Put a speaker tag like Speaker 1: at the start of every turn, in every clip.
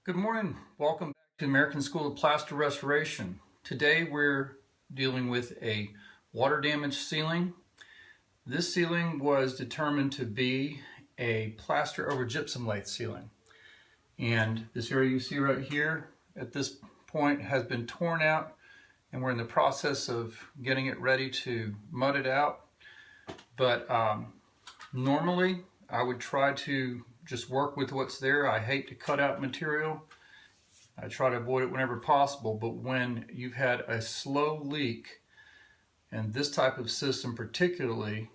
Speaker 1: Good morning. Welcome back to the American School of Plaster Restoration. Today we're dealing with a water damaged ceiling. This ceiling was determined to be a plaster over gypsum lath ceiling. And this area you see right here at this point has been torn out, and we're in the process of getting it ready to mud it out. But normally I would try to just work with what's there. I hate to cut out material. I try to avoid it whenever possible, but when you've had a slow leak, and this type of system particularly,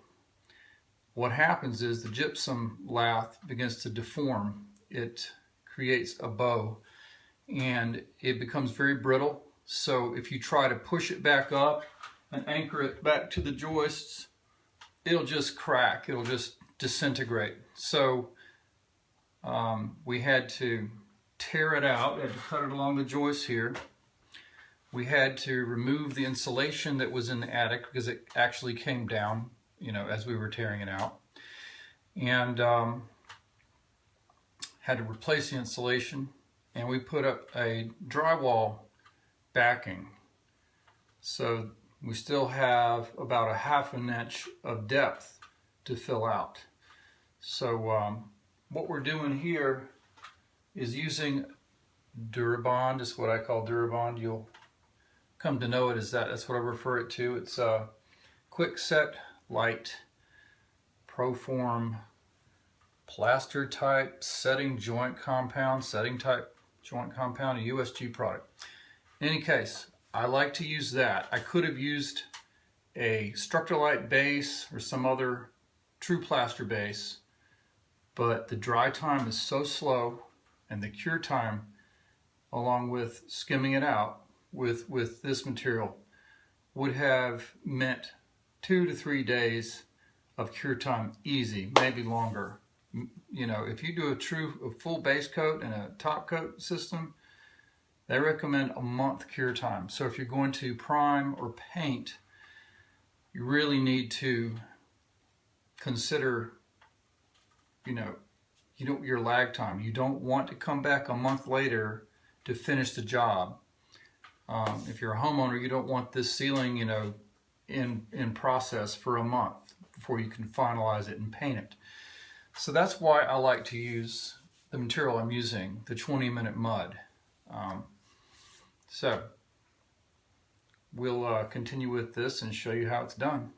Speaker 1: what happens is the gypsum lath begins to deform. It creates a bow and it becomes very brittle. So if you try to push it back up and anchor it back to the joists, it'll just crack, it'll just disintegrate. So we had to tear it out, we had to cut it along the joists here. We had to remove the insulation that was in the attic because it actually came down, as we were tearing it out. And had to replace the insulation, and we put up a drywall backing. So we still have about a ½ inch of depth to fill out. So what we're doing here is using Durabond. Is what I call Durabond. You'll come to know it as that. That's what I refer it to. It's a quick set light Proform plaster type setting type joint compound, a USG product. In any case, I like to use that. I could have used a Structuralite base or some other true plaster base, but the dry time is so slow, and the cure time, along with skimming it out with this material, would have meant 2 to 3 days of cure time easy, maybe longer. If you do a full base coat and a top coat system, they recommend a month cure time. So if you're going to prime or paint, you really need to consider your lag time. You don't want to come back a month later to finish the job. If you're a homeowner, you don't want this ceiling in process for a month before you can finalize it and paint it. So that's why I like to use the material I'm using, the 20-minute mud. So we'll continue with this and show you how it's done.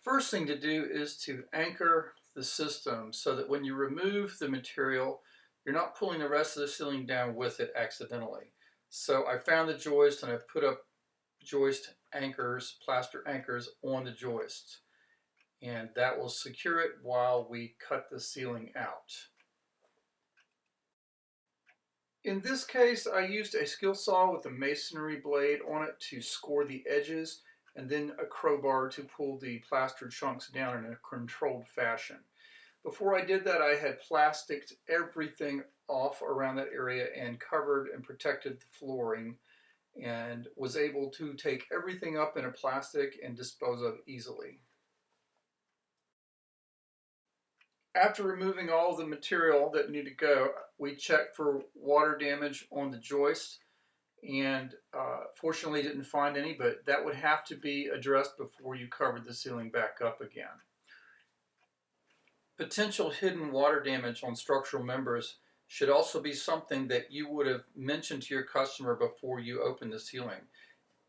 Speaker 1: First thing to do is to anchor the system so that when you remove the material, you're not pulling the rest of the ceiling down with it accidentally. So I found the joist and I put up joist anchors, plaster anchors on the joists, and that will secure it while we cut the ceiling out. In this case, I used a skill saw with a masonry blade on it to score the edges, and then a crowbar to pull the plaster chunks down in a controlled fashion. Before I did that, I had plasticked everything off around that area and covered and protected the flooring, and was able to take everything up in a plastic and dispose of easily. After removing all the material that needed to go, we checked for water damage on the joist, and fortunately didn't find any, but that would have to be addressed before you covered the ceiling back up again. Potential hidden water damage on structural members should also be something that you would have mentioned to your customer before you opened the ceiling,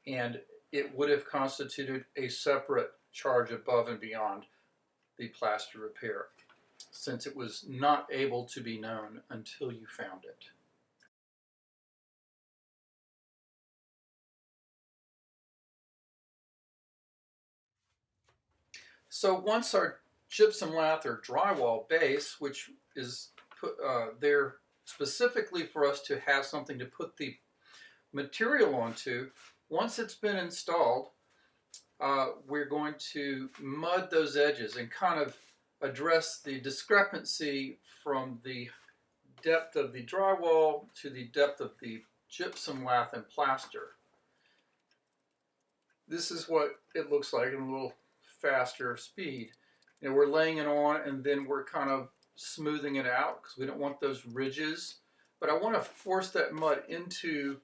Speaker 1: and it would have constituted a separate charge above and beyond the plaster repair, since it was not able to be known until you found it. So once our gypsum lath or drywall base, which is put there specifically for us to have something to put the material onto, once it's been installed, we're going to mud those edges and kind of address the discrepancy from the depth of the drywall to the depth of the gypsum lath and plaster. This is what it looks like in a little faster speed. You know, we're laying it on and then we're kind of smoothing it out because we don't want those ridges. But I want to force that mud into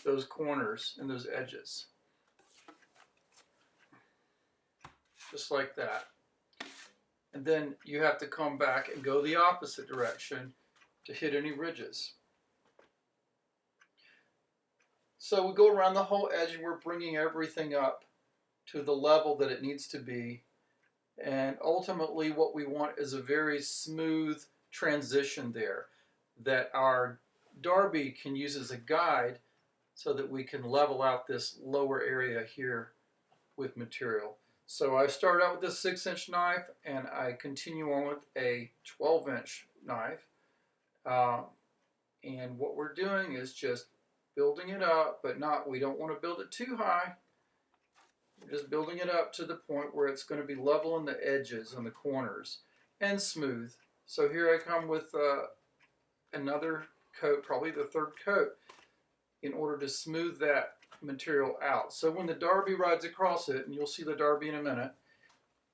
Speaker 1: those corners and those edges. Just like that. And then you have to come back and go the opposite direction to hit any ridges. So we go around the whole edge and we're bringing everything up to the level that it needs to be. And ultimately what we want is a very smooth transition there that our darby can use as a guide so that we can level out this lower area here with material. So I start out with this 6-inch knife and I continue on with a 12-inch knife. And what we're doing is just building it up, but we don't want to build it too high. We're just building it up to the point where it's going to be level in the edges and the corners and smooth. So here I come with another coat, probably the third coat, in order to smooth that material out. So when the darby rides across it, and you'll see the darby in a minute,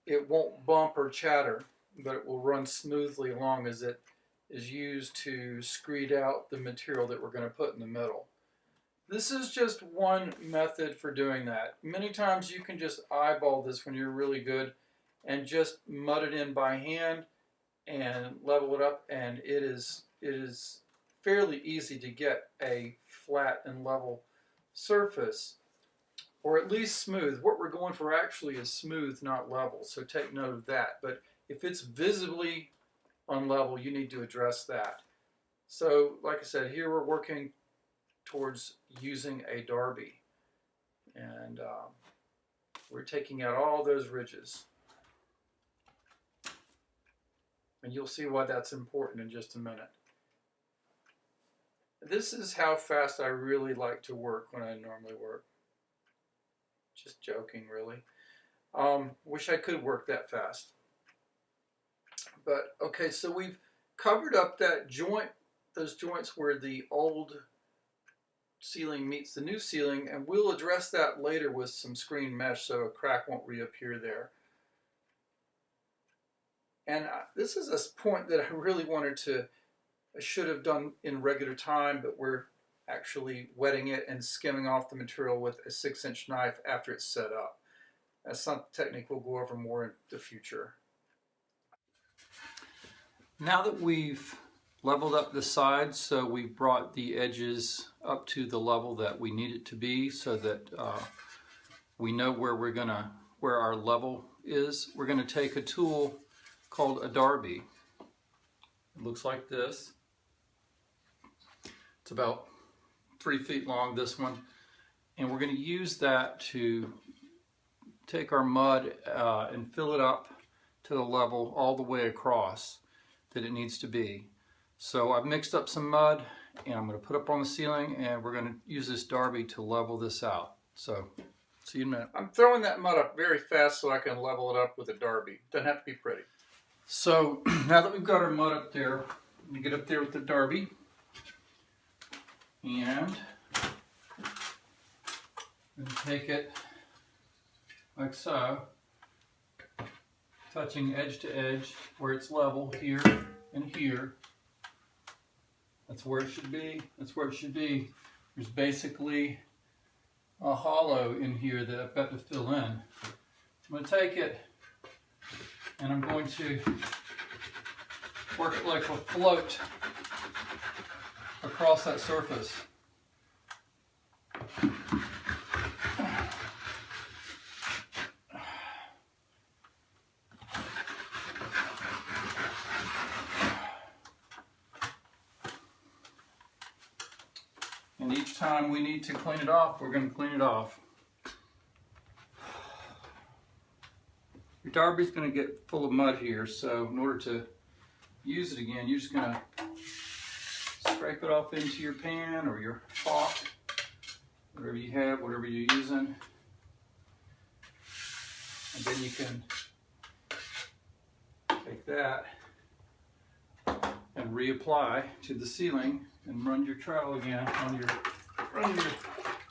Speaker 1: it won't bump or chatter, but it will run smoothly along as it is used to screed out the material that we're going to put in the middle. This is just one method for doing that. Many times you can just eyeball this when you're really good and just mud it in by hand and level it up, and it is fairly easy to get a flat and level surface, or at least smooth. What we're going for actually is smooth, not level, so take note of that. But if it's visibly unlevel, you need to address that. So like I said, here we're working towards using a darby, and we're taking out all those ridges, and you'll see why that's important in just a minute. This is how fast I really like to work when I normally work. Just joking, really. Wish I could work that fast. But okay, so we've covered up that joint, those joints where the old ceiling meets the new ceiling, and we'll address that later with some screen mesh so a crack won't reappear there. And this is a point that I really I should have done in regular time, but we're actually wetting it and skimming off the material with a 6-inch knife after it's set up. That's some technique we'll go over more in the future. Now that we've leveled up the sides, so we've brought the edges up to the level that we need it to be, so that we know where our level is. We're going to take a tool called a darby. It looks like this. It's about 3 feet long, this one, and we're going to use that to take our mud and fill it up to the level all the way across that it needs to be. So I've mixed up some mud and I'm going to put up on the ceiling, and we're going to use this darby to level this out. So see you in a minute. I'm throwing that mud up very fast so I can level it up with a darby. Doesn't have to be pretty. So now that we've got our mud up there, we get up there with the darby, and take it like so, touching edge to edge where it's level here and here. That's where it should be. That's where it should be. There's basically a hollow in here that I've got to fill in. I'm going to take it and I'm going to work it like a float across that surface. And each time we need to clean it off, we're going to clean it off. Your darby is going to get full of mud here, so in order to use it again, you're just going to scrape it off into your pan or your pot, whatever you have, whatever you're using. And then you can take that and reapply to the ceiling and run your trowel again on your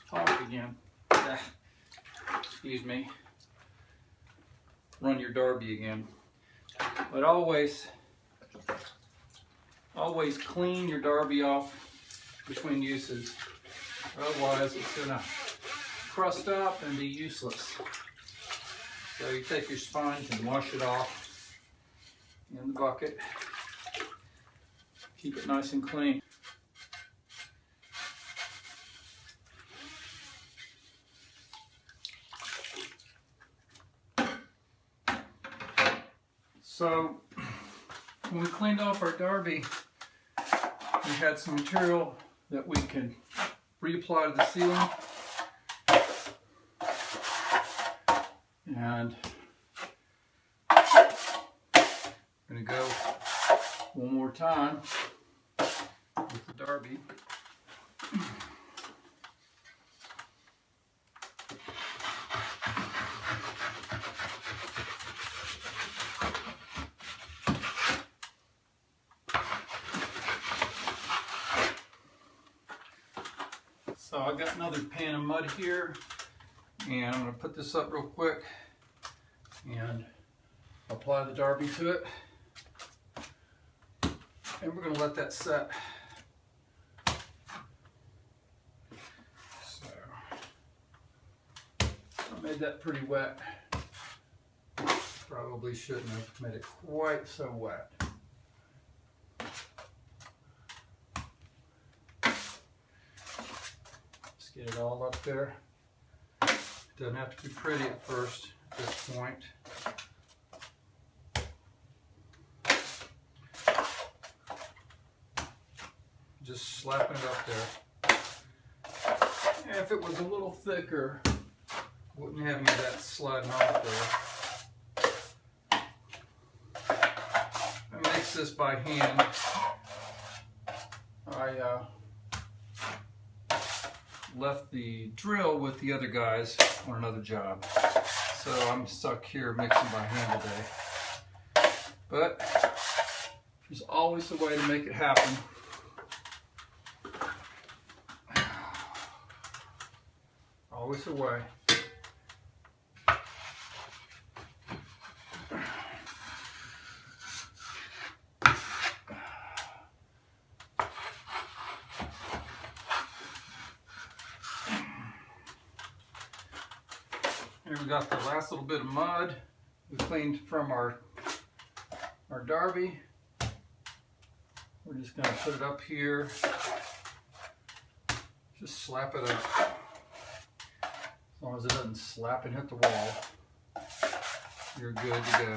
Speaker 1: top again. Excuse me. Run your darby again. But always clean your darby off between uses. Otherwise it's going to crust up and be useless. So you take your sponge and wash it off in the bucket. Keep it nice and clean. So when we cleaned off our darby, we had some material that we can reapply to the ceiling. And I'm going to go one more time with the darby. So I got another pan of mud here, and I'm going to put this up real quick and apply the darby to it, and we're going to let that set. So I made that pretty wet. Probably shouldn't have made it quite so wet. Let's get it all up there. Doesn't have to be pretty at first at this point. Just slapping it up there. And if it was a little thicker, wouldn't have any of that sliding off there. I mix this by hand. I left the drill with the other guys on another job, so I'm stuck here mixing by hand today. But there's always a way to make it happen. Always a way. Here we got the last little bit of mud we cleaned from our darby. We're just going to put it up here. Just slap it up. As long as it doesn't slap and hit the wall, you're good to go.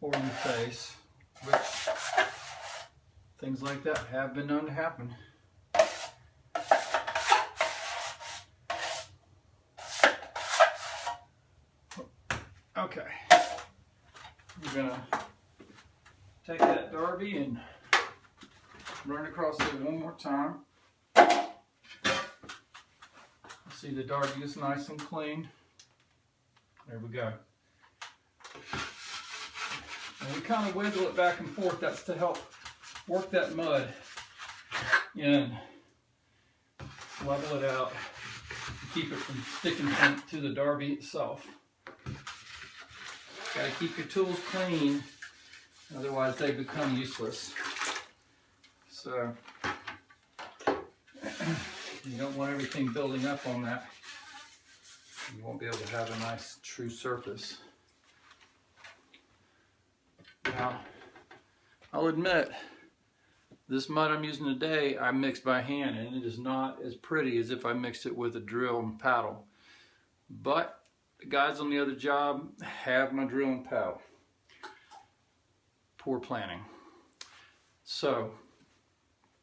Speaker 1: Or in the face, which things like that have been known to happen. Okay, we're gonna take that darby and run across it one more time. See, the darby is nice and clean. There we go. And we kind of wiggle it back and forth. That's to help work that mud in, level it out, keep it from sticking to the darby itself. Got to keep your tools clean, otherwise they become useless. So you don't want everything building up on that. You won't be able to have a nice true surface. Now, I'll admit, this mud I'm using today, I mixed by hand, and it is not as pretty as if I mixed it with a drill and paddle. But the guys on the other job have my drill and paddle. Poor planning. So,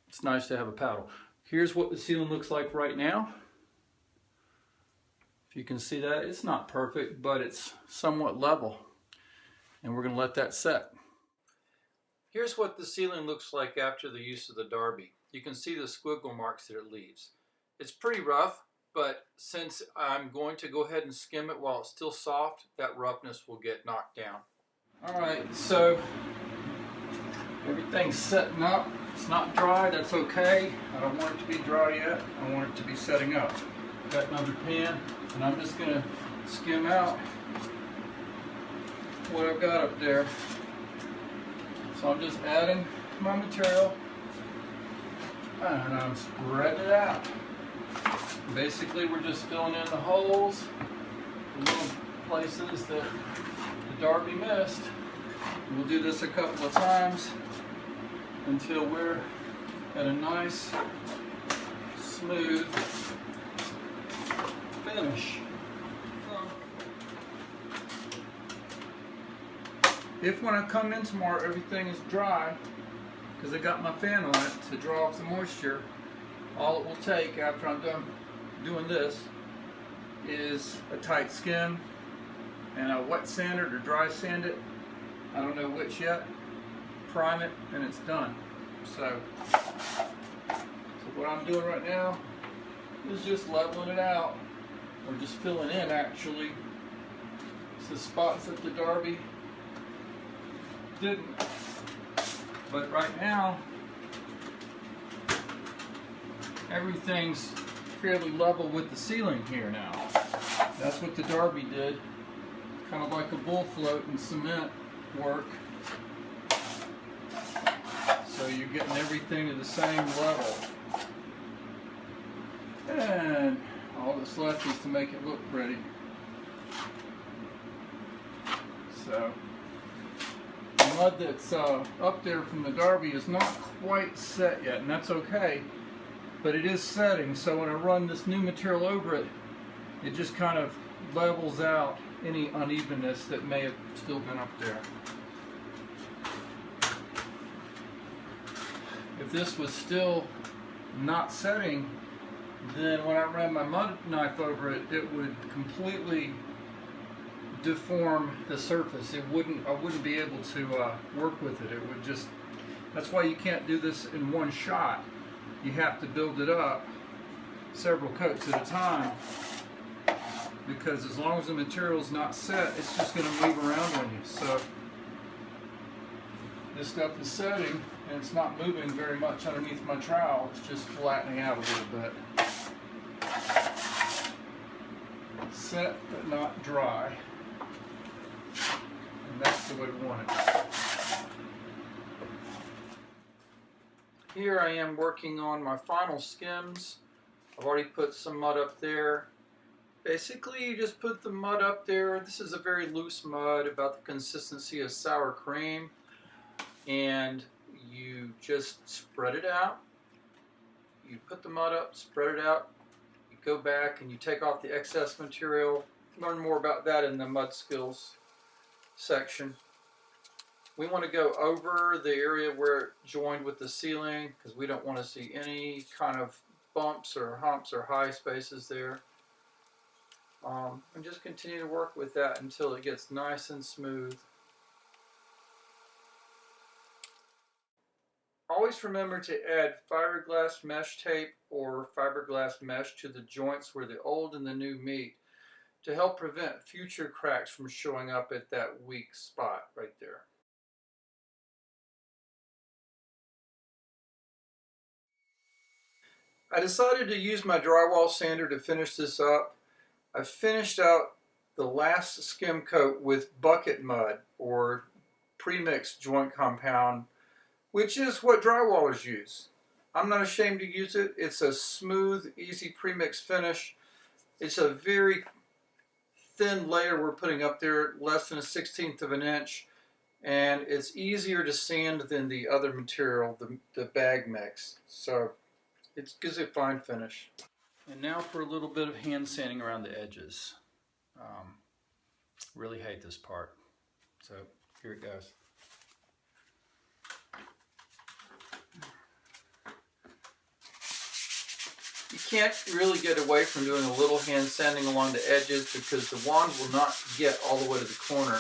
Speaker 1: it's nice to have a paddle. Here's what the ceiling looks like right now. If you can see that, it's not perfect, but it's somewhat level. And we're going to let that set. Here's what the ceiling looks like after the use of the darby. You can see the squiggle marks that it leaves. It's pretty rough, but since I'm going to go ahead and skim it while it's still soft, that roughness will get knocked down. Alright, so everything's setting up. It's not dry, that's okay. I don't want it to be dry yet. I want it to be setting up. Got another pan, and I'm just going to skim out what I've got up there. So I'm just adding my material and I'm spreading it out. Basically, we're just filling in the holes, the little places that the Darby missed. We'll do this a couple of times until we're at a nice, smooth finish. If when I come in tomorrow everything is dry, because I got my fan on it to draw off the moisture, all it will take after I'm done doing this is a tight skim and a wet sand it or dry sand it. I don't know which yet. Prime it and it's done. So what I'm doing right now is just leveling it out, or just filling in actually. It's the spots that the Darby didn't. But right now, everything's fairly level with the ceiling here now. That's what the Darby did. Kind of like a bull float and cement work. So you're getting everything to the same level. And all that's left is to make it look pretty. So the mud that's up there from the Darby is not quite set yet, and that's okay. But it is setting, so when I run this new material over it, it just kind of levels out any unevenness that may have still been up there. If this was still not setting, then when I ran my mud knife over it, it would completely deform the surface. I wouldn't be able to work with it. It would just, that's why you can't do this in one shot. You have to build it up several coats at a time, because as long as the material's not set, it's just going to move around on you. So this stuff is setting and it's not moving very much underneath my trowel. It's just flattening out a little bit. Set but not dry. And that's the way we want it. Here I am working on my final skims. I've already put some mud up there. Basically, you just put the mud up there. This is a very loose mud, about the consistency of sour cream. And you just spread it out. You put the mud up, spread it out. You go back and you take off the excess material. Learn more about that in the mud skills section. We want to go over the area where it joined with the ceiling, because we don't want to see any kind of bumps or humps or high spaces there. And just continue to work with that until it gets nice and smooth. Always remember to add fiberglass mesh tape or fiberglass mesh to the joints where the old and the new meet, to help prevent future cracks from showing up at that weak spot right there. I decided to use my drywall sander to finish this up. I finished out the last skim coat with bucket mud, or pre-mixed joint compound, which is what drywallers use. I'm not ashamed to use it. It's a smooth, easy pre-mix finish. It's a very thin layer we're putting up there, less than 1/16 of an inch, and it's easier to sand than the other material, the bag mix. So it gives a fine finish. And now for a little bit of hand sanding around the edges. Really hate this part. So here it goes. You can't really get away from doing a little hand sanding along the edges, because the wand will not get all the way to the corner.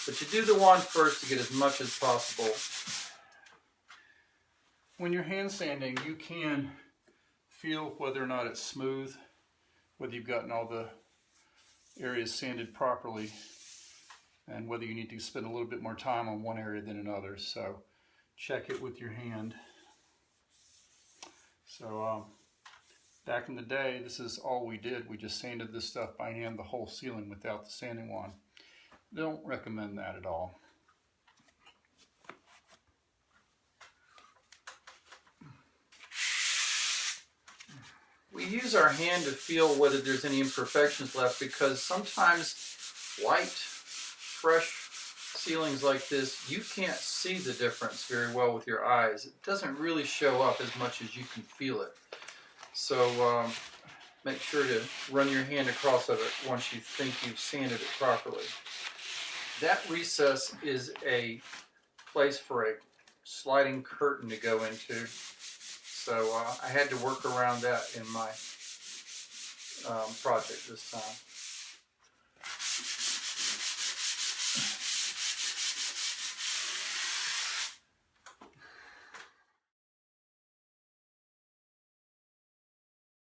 Speaker 1: But you do the wand first to get as much as possible. When you're hand sanding, you can feel whether or not it's smooth, whether you've gotten all the areas sanded properly, and whether you need to spend a little bit more time on one area than another. So check it with your hand. So back in the day, this is all we did. We just sanded this stuff by hand, the whole ceiling, without the sanding wand. Don't recommend that at all. We use our hand to feel whether there's any imperfections left, because sometimes light, fresh ceilings like this, you can't see the difference very well with your eyes. It doesn't really show up as much as you can feel it. So make sure to run your hand across of it once you think you've sanded it properly. That recess is a place for a sliding curtain to go into. So I had to work around that in my project this time.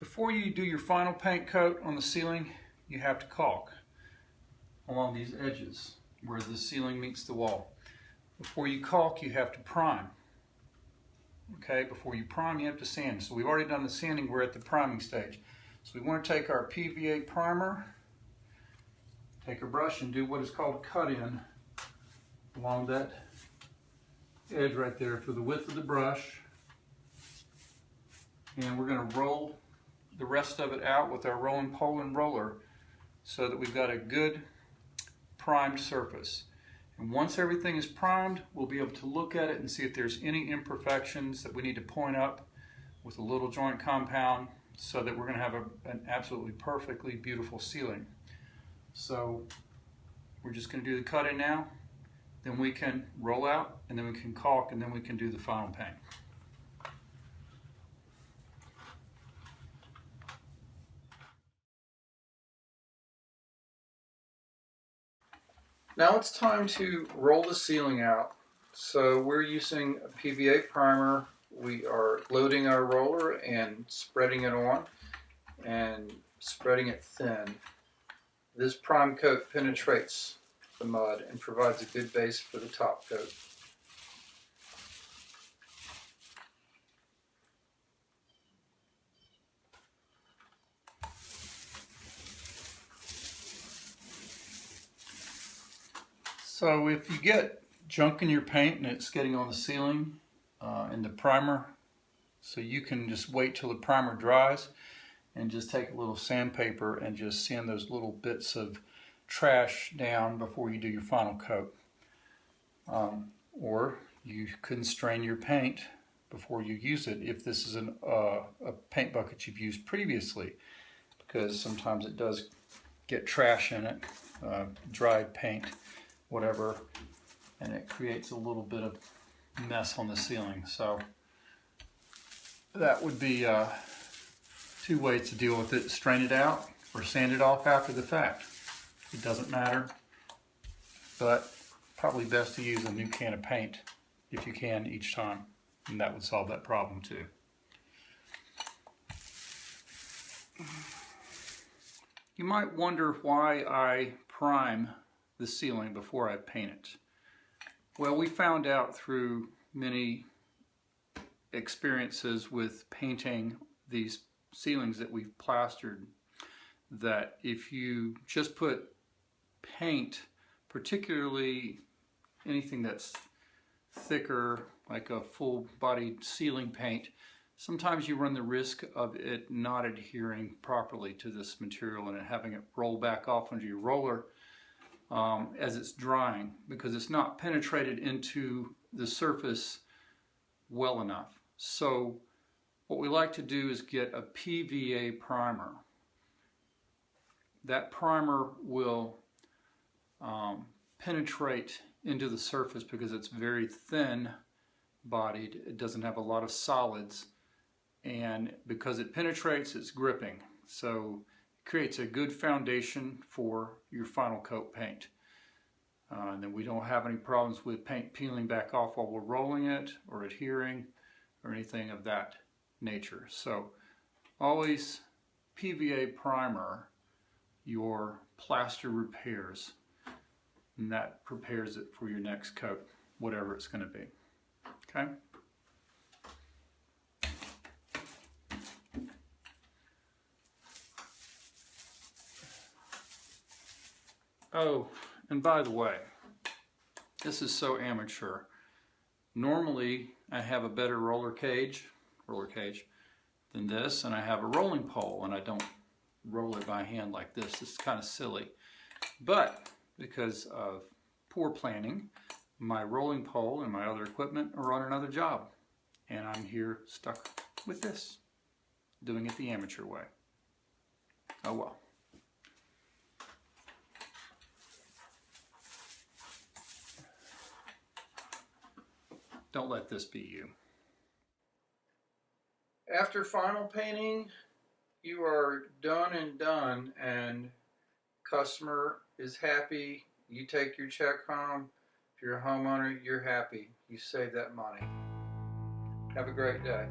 Speaker 1: Before you do your final paint coat on the ceiling, you have to caulk along these edges where the ceiling meets the wall. Before you caulk, you have to prime. Okay, before you prime, you have to sand. So we've already done the sanding, we're at the priming stage. So we want to take our PVA primer, take a brush and do what is called a cut-in along that edge right there for the width of the brush. And we're going to roll the rest of it out with our rolling pole and roller so that we've got a good primed surface. And once everything is primed, we'll be able to look at it and see if there's any imperfections that we need to point up with a little joint compound, so that we're going to have an absolutely perfectly beautiful ceiling. So we're just going to do the cut-in now, then we can roll out, and then we can caulk, and then we can do the final paint. Now it's time to roll the ceiling out. So we're using a PVA primer. We are loading our roller and spreading it on and spreading it thin. This prime coat penetrates the mud and provides a good base for the top coat. So if you get junk in your paint and it's getting on the ceiling in the primer, so you can just wait till the primer dries and just take a little sandpaper and just sand those little bits of trash down before you do your final coat. Or you can strain your paint before you use it if this is a paint bucket you've used previously, because sometimes it does get trash in it, dried paint, whatever, and it creates a little bit of mess on the ceiling. So that would be two ways to deal with it: strain it out or sand it off after the fact. It doesn't matter, but probably best to use a new can of paint if you can each time, and that would solve that problem too. You might wonder why I prime the ceiling before I paint it. Well, we found out through many experiences with painting these ceilings that we've plastered that if you just put paint, particularly anything that's thicker, like a full-bodied ceiling paint, sometimes you run the risk of it not adhering properly to this material and having it roll back off onto your roller as it's drying, because it's not penetrated into the surface well enough. So what we like to do is get a PVA primer. That primer will penetrate into the surface because it's very thin bodied. It doesn't have a lot of solids, and because it penetrates, it's gripping. So it creates a good foundation for your final coat paint. And then we don't have any problems with paint peeling back off while we're rolling it or adhering or anything of that nature. So always PVA primer your plaster repairs, and that prepares it for your next coat, whatever it's going to be. Okay? Oh, And by the way, this is so amateur. Normally I have a better roller cage than this, and I have a rolling pole, and I don't roll it by hand like this. It's kind of silly. But because of poor planning, my rolling pole and my other equipment are on another job. And I'm here stuck with this, doing it the amateur way. Oh well. Don't let this be you. After final painting, you are done, and customer is happy. You take your check home. If you're a homeowner, you're happy. You save that money. Have a great day.